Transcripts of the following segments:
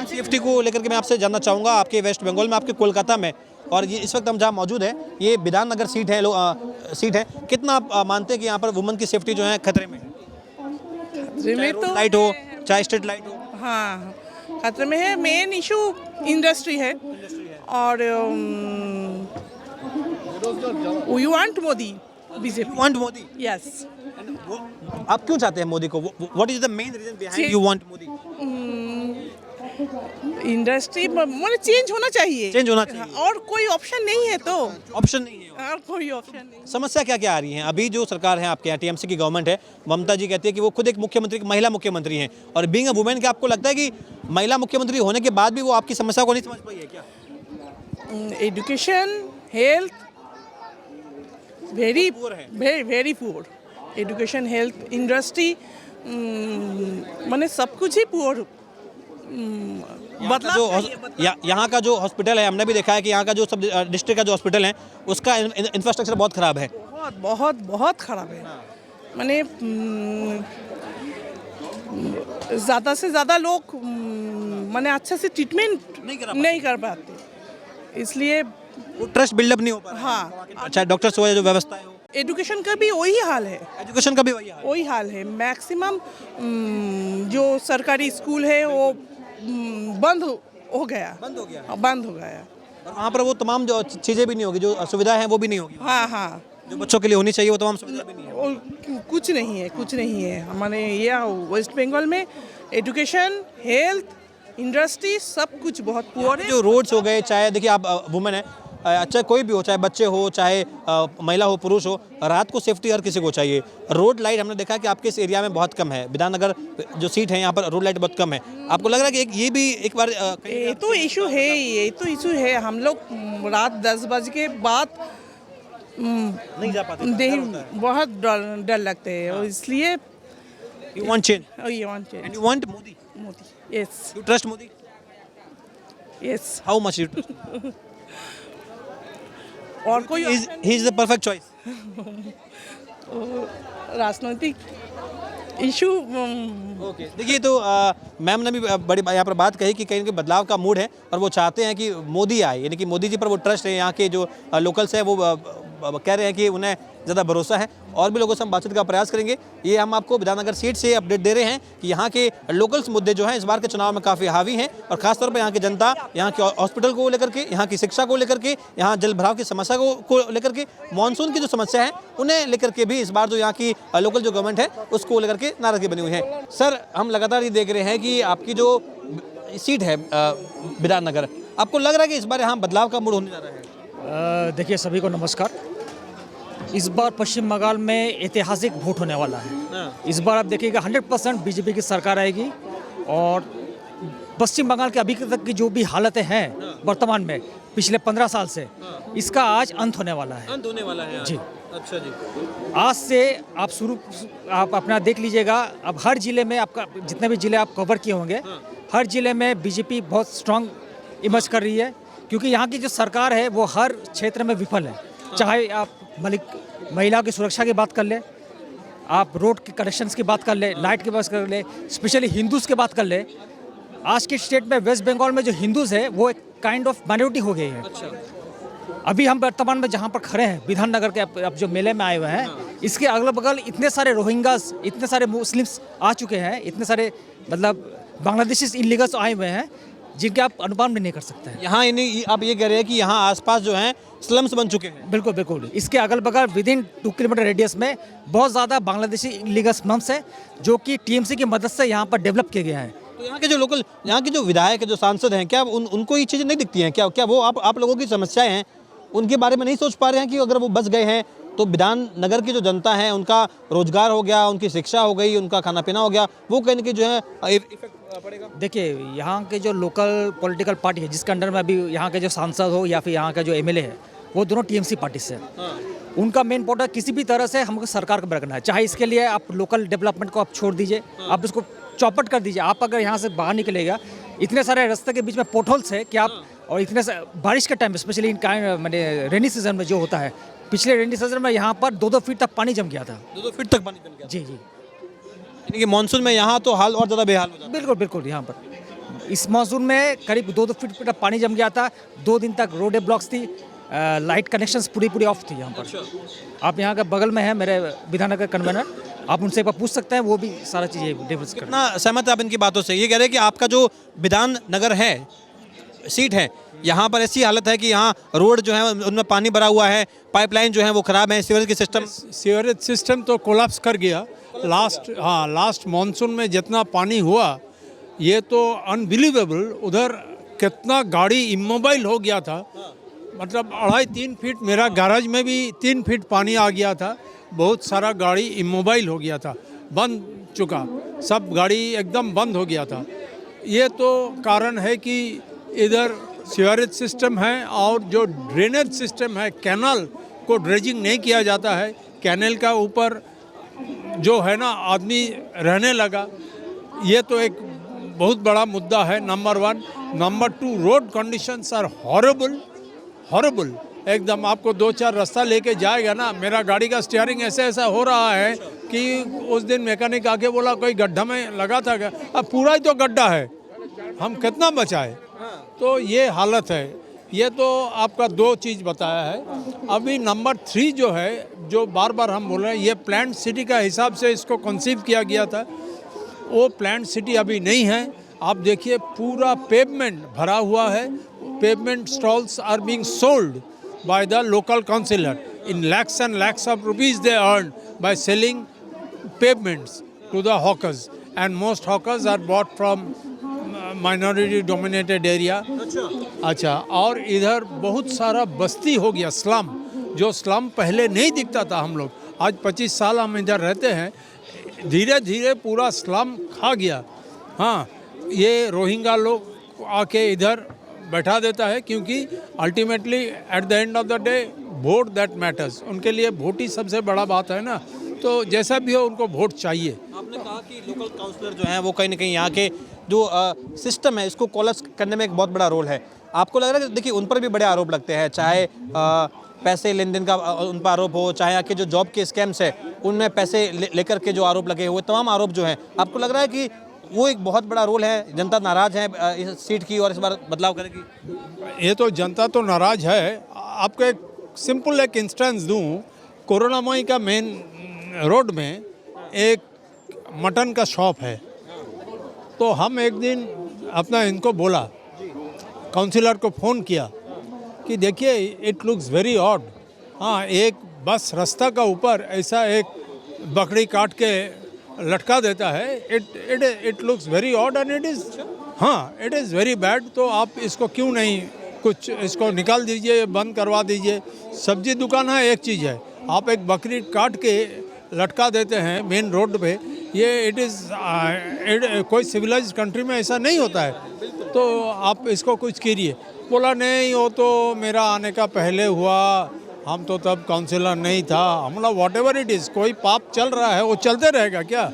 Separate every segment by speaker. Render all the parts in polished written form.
Speaker 1: Women safety को लेकर के मैं आपसे जानना चाहूँगा, आपके वेस्ट बंगाल में, आपके कोलकाता में, और ये इस वक्त हम जहाँ मौजूद हैं, ये विधान नगर सीट है, सीट है, कितना आप मानते हैं कि यहाँ पर वुमेन की सेफ्टी जो है खतरे में है? चाहे रोड लाइट हो, चाहे स्ट्रीट लाइट हो।
Speaker 2: हाँ, खतरे में है। मेन इशू इंडस्ट्री है और we want Modi, BJP.
Speaker 1: Want Modi?
Speaker 2: Yes.
Speaker 1: आप क्यों चाहते हैं मोदी को? What is the main reason behind you want Modi?
Speaker 2: Industry मतलब चेंज होना चाहिए।
Speaker 1: चेंज होना चाहिए।
Speaker 2: और कोई ऑप्शन नहीं है तो।
Speaker 1: ऑप्शन नहीं है
Speaker 2: और कोई ऑप्शन नहीं।
Speaker 1: समस्या क्या क्या आ रही है? अभी जो सरकार है आपके यहाँ, टीएमसी की गवर्नमेंट है, ममता जी कहती है कि वो खुद एक मुख्यमंत्री, महिला मुख्यमंत्री हैं, और बीइंग अ वुमेन, क्या आपको लगता है कि महिला मुख्यमंत्री होने के बाद भी वो आपकी समस्या को नहीं समझ पाई है क्या?
Speaker 2: एजुकेशन, हेल्थ वेरी
Speaker 1: पुअर है।
Speaker 2: Very poor. Education, health, industry, माने सब कुछ ही पुअर।
Speaker 1: यहाँ का जो हॉस्पिटल है, हमने भी देखा है कि यहाँ का जो सब डिस्ट्रिक्ट का जो हॉस्पिटल है, उसका इंफ्रास्ट्रक्चर बहुत खराब है।
Speaker 2: बहुत बहुत बहुत खराब है। माने ज़्यादा से ज़्यादा लोग माने अच्छे से ट्रीटमेंट नहीं कर पाते, इसलिए
Speaker 1: वो ट्रस्ट बिल्डअप नहीं हो पा रहा है।
Speaker 2: हाँ,
Speaker 1: चाहे डॉक्टर्स हो या जो व्यवस्था है हो।
Speaker 2: एजुकेशन का भी वही हाल है।
Speaker 1: एजुकेशन का भी वही
Speaker 2: हाल है। मैक्सिमम जो सरकारी स्कूल है वो बंद हो गया।
Speaker 1: बंद हो गया। और वहाँ पर वो तमाम जो चीज़ें भी नहीं होगी, जो सुविधाएं हैं वो भी नहीं होगी।
Speaker 2: हाँ।
Speaker 1: जो बच्चों के लिए होनी चाहिए वो तमाम सुविधा भी नहीं है।
Speaker 2: और कुछ नहीं है हमारे ये वेस्ट बंगाल में। एजुकेशन, हेल्थ, इंडस्ट्री सब कुछ बहुत पुअर है।
Speaker 1: जो रोड्स हो गए, चाहे देखिए आप वुमेन है, अच्छा कोई भी हो, चाहे बच्चे हो, चाहे महिला हो, पुरुष हो, रात को सेफ्टी हर किसी को चाहिए। रोड लाइट हमने देखा कि आपके इस एरिया में बहुत कम है, विधान नगर जो सीट है यहाँ पर रोड लाइट बहुत कम है। आपको लग रहा है कि ये भी एक बार
Speaker 2: ये तो इशू है। हम लोग रात 10 बजे के बाद
Speaker 1: नहीं जा पाते,
Speaker 2: बहुत डर लगते हैं। और इसलिए
Speaker 1: you want change
Speaker 2: and
Speaker 1: you want Modi?
Speaker 2: Yes.
Speaker 1: You trust Modi?
Speaker 2: Yes.
Speaker 1: How much you trust?
Speaker 2: और कोई
Speaker 1: he is the perfect choice.
Speaker 2: राजनीतिक इशू।
Speaker 1: ओके, देखिए तो मैम ने भी बड़ी यहाँ पर बात कही कि कहीं के बदलाव का मूड है और वो चाहते हैं कि मोदी आए, यानी कि मोदी जी पर वो ट्रस्ट है। यहाँ के जो लोकल्स हैं वो कह रहे हैं कि उन्हें ज़्यादा भरोसा है। और भी लोगों से हम बातचीत का प्रयास करेंगे। ये हम आपको विधाननगर सीट से अपडेट दे रहे हैं कि यहाँ के लोकल्स मुद्दे जो हैं इस बार के चुनाव में काफ़ी हावी हैं, और खासतौर पर यहाँ की जनता, यहाँ के हॉस्पिटल को लेकर के, यहाँ की शिक्षा को लेकर के, यहाँ जल भराव की समस्या को लेकर के, मानसून की जो समस्या है उन्हें लेकर के भी इस बार जो यहाँ की लोकल जो गवर्नमेंट है उसको लेकर के नाराजगी बनी हुई है। सर, हम लगातार ये देख रहे हैं कि आपकी जो सीट है विधाननगर, आपको लग रहा है कि इस बार यहाँ बदलाव का मूड होने जा रहा है?
Speaker 3: देखिए, सभी को नमस्कार। इस बार पश्चिम बंगाल में ऐतिहासिक वोट होने वाला है। इस बार आप देखिएगा 100% बीजेपी की सरकार आएगी, और पश्चिम बंगाल के अभी तक की जो भी हालतें हैं वर्तमान में पिछले 15 साल से, इसका आज अंत होने वाला है।
Speaker 1: अंत होने वाला है जी। अच्छा जी।
Speaker 3: आज से आप अपना देख लीजिएगा। अब हर जिले में, आपका जितने भी जिले आप कवर किए होंगे, हर जिले में बीजेपी बहुत स्ट्रांग इमर्ज कर रही है, क्योंकि यहाँ की जो सरकार है वो हर क्षेत्र में विफल है। चाहे आप महिला की सुरक्षा की बात कर ले, आप रोड के कनेक्शंस की बात कर ले, लाइट की बात कर ले, स्पेशली हिंदूज़ की बात कर ले। आज के स्टेट में वेस्ट बंगाल में जो हिंदूज़ है वो एक काइंड ऑफ माइनॉरिटी हो गई है।
Speaker 1: अच्छा।
Speaker 3: अभी हम वर्तमान में जहाँ पर खड़े हैं, विधान नगर के अब जो मेले में आए हुए हैं, इसके अगल बगल इतने सारे रोहिंग्यास, इतने सारे मुस्लिम्स आ चुके हैं, इतने सारे मतलब बांग्लादेशी इलीगल्स आए हुए हैं, जिनके आप अनुमान भी नहीं कर सकते हैं।
Speaker 1: यहाँ आप ये कह रहे हैं कि यहाँ आसपास जो हैं स्लम्स बन चुके हैं?
Speaker 3: बिल्कुल बिल्कुल। इसके अगल बगल विदिन 2 किलोमीटर रेडियस में बहुत ज़्यादा बांग्लादेशी इलीगल स्लम्स है, जो कि टीएमसी की मदद से यहाँ पर डेवलप किए गए हैं।
Speaker 1: तो यहाँ के जो लोकल, यहाँ के जो विधायक, जो सांसद हैं, क्या उनको ये चीज़ें नहीं दिखती हैं? क्या वो आप लोगों की समस्याएं हैं उनके बारे में नहीं सोच पा रहे हैं कि अगर वो बच गए हैं तो विधान नगर की जो जनता है उनका रोजगार हो गया, उनकी शिक्षा हो गई, उनका खाना पीना हो गया, वो कहने की जो है इफेक्ट पड़ेगा?
Speaker 3: देखिए, यहाँ के जो लोकल पॉलिटिकल पार्टी है जिसके अंडर में अभी यहाँ के जो सांसद हो या फिर यहाँ का जो एमएलए है, वो दोनों टीएमसी पार्टी से है। उनका मेन पोर्टल किसी भी तरह से हमको सरकार को बरकना है। चाहे इसके लिए आप लोकल डेवलपमेंट को आप छोड़ दीजिए, आप इसको चौपट कर दीजिए। आप अगर यहाँ से बाहर निकलेगा, इतने सारे रास्ते के बीच में पोर्टल्स है कि आप, और इतने बारिश के टाइम स्पेशली इन मैंने रेनी सीजन में जो होता है, पिछले रेनी सीजन में यहाँ पर 2-2 फीट तक पानी जम गया था।
Speaker 1: 2-2 फीट तक पानी जम गया?
Speaker 3: जी जी।
Speaker 1: यानी कि मानसून में यहाँ तो हाल और ज़्यादा बेहाल हो जाता है।
Speaker 3: बिल्कुल बिल्कुल। यहाँ पर इस मानसून में करीब 2-2 फीट पानी जम गया था। 2 दिन तक रोडें ब्लॉक्स थी, लाइट कनेक्शंस पूरी ऑफ थी यहाँ पर। आप यहाँ के बगल में है मेरे विधाननगर कन्वेनर, आप उनसे एक बार पूछ सकते हैं, वो भी सारा चीज़ें डिस्कस करें।
Speaker 1: कितना सहमत है आप इनकी बातों से? ये कह रहे हैं कि आपका जो विधान नगर है, सीट है, यहाँ पर ऐसी हालत है कि यहाँ रोड जो है उनमें पानी भरा हुआ है, पाइपलाइन जो है वो खराब है, सीवरेज की सिस्टम
Speaker 4: सीवरेज सिस्टम तो कोलैप्स कर गया। लास्ट मॉनसून में जितना पानी हुआ ये तो अनबिलीवेबल। उधर कितना गाड़ी इमोबाइल हो गया था, मतलब 2.5-3 फीट, मेरा गैराज में भी 3 फीट पानी आ गया था। बहुत सारा गाड़ी इमोबाइल हो गया था, बंद चुका, सब गाड़ी एकदम बंद हो गया था। ये तो कारण है कि इधर सीवरेज सिस्टम है और जो ड्रेनेज सिस्टम है, कैनाल को ड्रेजिंग नहीं किया जाता है। कैनाल का ऊपर जो है ना आदमी रहने लगा, ये तो एक बहुत बड़ा मुद्दा है, number 1। Number 2, road conditions are horrible एकदम। आपको 2-4 रास्ता लेके जाएगा ना, मेरा गाड़ी का स्टीयरिंग ऐसा हो रहा है कि उस दिन मैकेनिक आके बोला कोई गड्ढा में लगा था क्या, अब पूरा ही तो गड्ढा है, हम कितना बचाए। तो ये हालत है। ये तो आपका 2 चीज़ बताया है। अभी नंबर 3 जो है, जो बार बार हम बोल रहे हैं, ये प्लान्ड सिटी का हिसाब से इसको कंसीव किया गया था, वो प्लान्ड सिटी अभी नहीं है। आप देखिए पूरा पेवमेंट भरा हुआ है, pavement stalls are being sold by the local councillor in lakhs and lakhs of rupees they earn by selling pavements to the hawkers, and most hawkers are bought from minority dominated area। अच्छा, और इधर बहुत सारा बस्ती हो गया, slum. जो slum पहले नहीं दिखता था, हम लोग आज 25 साल हम इधर रहते हैं, धीरे धीरे पूरा स्लम खा गया। हाँ, ये रोहिंग्या लोग आके इधर बैठा देता है, क्योंकि ultimately at the end of the day vote that matters. उनके लिए वोट ही सबसे बड़ा बात है ना, तो जैसा भी हो उनको वोट चाहिए।
Speaker 1: आपने कहा कि लोकल काउंसलर जो हैं वो कहीं ना कहीं यहाँ के जो सिस्टम है इसको कोलैप्स करने में एक बहुत बड़ा रोल है। आपको लग रहा है कि देखिए उन पर भी बड़े आरोप लगते हैं, चाहे पैसे लेन देन का उन पर आरोप हो, चाहे आके जो जॉब के स्कैम्स है उनमें पैसे लेकर के जो आरोप लगे हुए, तमाम आरोप जो हैं, आपको लग रहा है कि वो एक बहुत बड़ा रोल है? जनता नाराज है इस सीट की और इस बार बदलाव करेगी?
Speaker 4: ये तो जनता तो नाराज है। आपको एक सिंपल एक इंस्टेंस दूं, कोरोना मई का मेन रोड में एक मटन का शॉप है, तो हम एक दिन अपना इनको बोला, काउंसिलर को फ़ोन किया कि देखिए इट लुक्स वेरी ऑड। हाँ, एक बस रास्ता का ऊपर ऐसा एक बकरी काट के लटका देता है, it looks very odd and it is, हाँ, इट इज़ वेरी बैड। तो आप इसको क्यों नहीं कुछ इसको निकाल दीजिए, बंद करवा दीजिए। सब्जी दुकान है, एक चीज़ है, आप एक बकरी काट के लटका देते हैं मेन रोड पे, ये इट इज़ कोई सिविलाइज्ड कंट्री में ऐसा नहीं होता है। तो आप इसको कुछ कीजिए। बोला नहीं, वो तो मेरा आने का पहले हुआ, हम तो तब काउंसिलर नहीं था। हम बोला वॉट एवर इट इज़, कोई पाप चल रहा है वो चलते रहेगा क्या?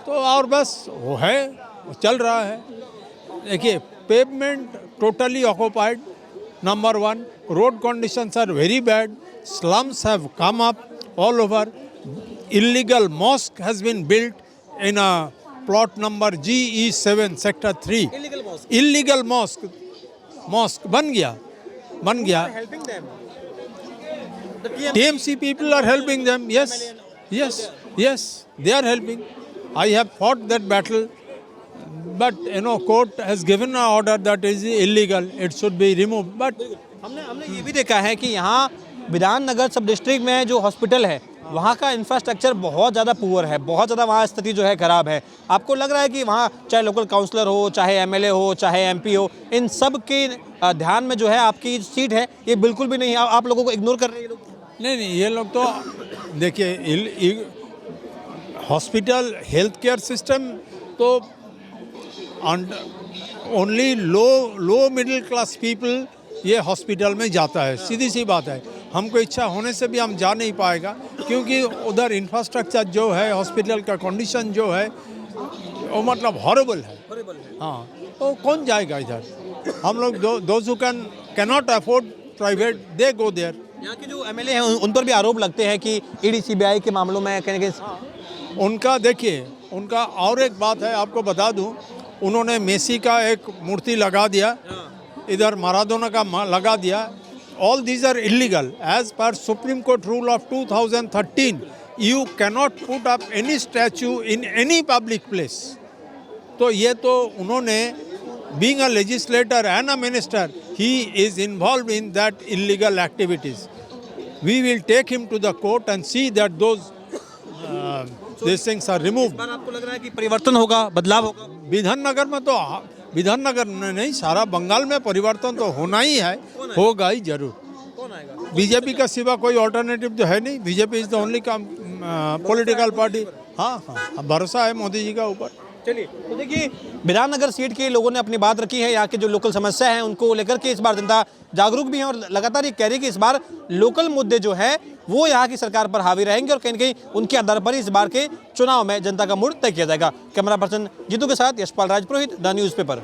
Speaker 4: तो और बस वो है, वो चल रहा है। देखिए pavement totally occupied, number 1, road conditions are very bad, slums have come up all over, illegal mosque has been built in a plot number GE7 sector 3, illegal mosque बन गया। TMC people are helping them, yes, they are helping. I have fought that battle, but court has given an order that is illegal, it should be removed। But
Speaker 1: हमने ये भी देखा है कि यहाँ विधाननगर सब डिस्ट्रिक्ट में जो हॉस्पिटल है वहाँ का इंफ्रास्ट्रक्चर बहुत ज़्यादा पुअर है, बहुत ज़्यादा वहाँ स्थिति जो है ख़राब है। आपको लग रहा है कि वहाँ चाहे लोकल काउंसलर हो, चाहे एमएलए हो, चाहे एमपी हो, इन सब के ध्यान में जो है आपकी सीट है ये बिल्कुल भी नहीं, आप लोगों को इग्नोर कर रहे हैं ये लोग?
Speaker 4: नहीं, ये लोग तो देखिए हॉस्पिटल हेल्थ केयर सिस्टम तो only low middle class people ये हॉस्पिटल में जाता है, सीधी सी बात है। हमको इच्छा होने से भी हम जा नहीं पाएगा, क्योंकि उधर इंफ्रास्ट्रक्चर जो है, हॉस्पिटल का कंडीशन जो है वो मतलब हॉरेबल है। हाँ, तो कौन जाएगा इधर? हम लोग those who can not afford private, they go there.
Speaker 1: यहाँ के जो एमएलए हैं उन पर भी आरोप लगते हैं कि ईडी सीबीआई के मामलों में कहीं
Speaker 4: उनका देखिए, उनका और एक बात है आपको बता दूं, उन्होंने मेसी का एक मूर्ति लगा दिया, इधर माराडोना का लगा दिया। All these are illegal as per Supreme Court rule of 2013। You cannot put up any statue in any public place. तो ये तो उन्होंने, being a legislator and a minister, he is involved in that illegal activities. We will take him to the court and see that these things are removed.
Speaker 1: पर आपको लग रहा है कि परिवर्तन होगा, बदलाव होगा?
Speaker 4: विधाननगर में तो, विधाननगर में नहीं, सारा बंगाल में परिवर्तन तो होना ही है, होगा ही जरूर।
Speaker 1: कौन आएगा?
Speaker 4: बीजेपी का सिवा कोई ऑल्टरनेटिव तो है नहीं। BJP is the only political party. हाँ हाँ, भरोसा है मोदी जी का ऊपर।
Speaker 1: चलिए, तो देखिए विधाननगर सीट के लोगों ने अपनी बात रखी है। यहाँ के जो लोकल समस्या है उनको लेकर के इस बार जनता जागरूक भी है और लगातार ये कह रही है कि इस बार लोकल मुद्दे जो है वो यहाँ की सरकार पर हावी रहेंगे और कहीं न कहीं उनके आधार पर इस बार के चुनाव में जनता का मूड तय किया जाएगा। कैमरा पर्सन जीतू के साथ यशपाल राजपुरोहित, द न्यूज़ पेपर।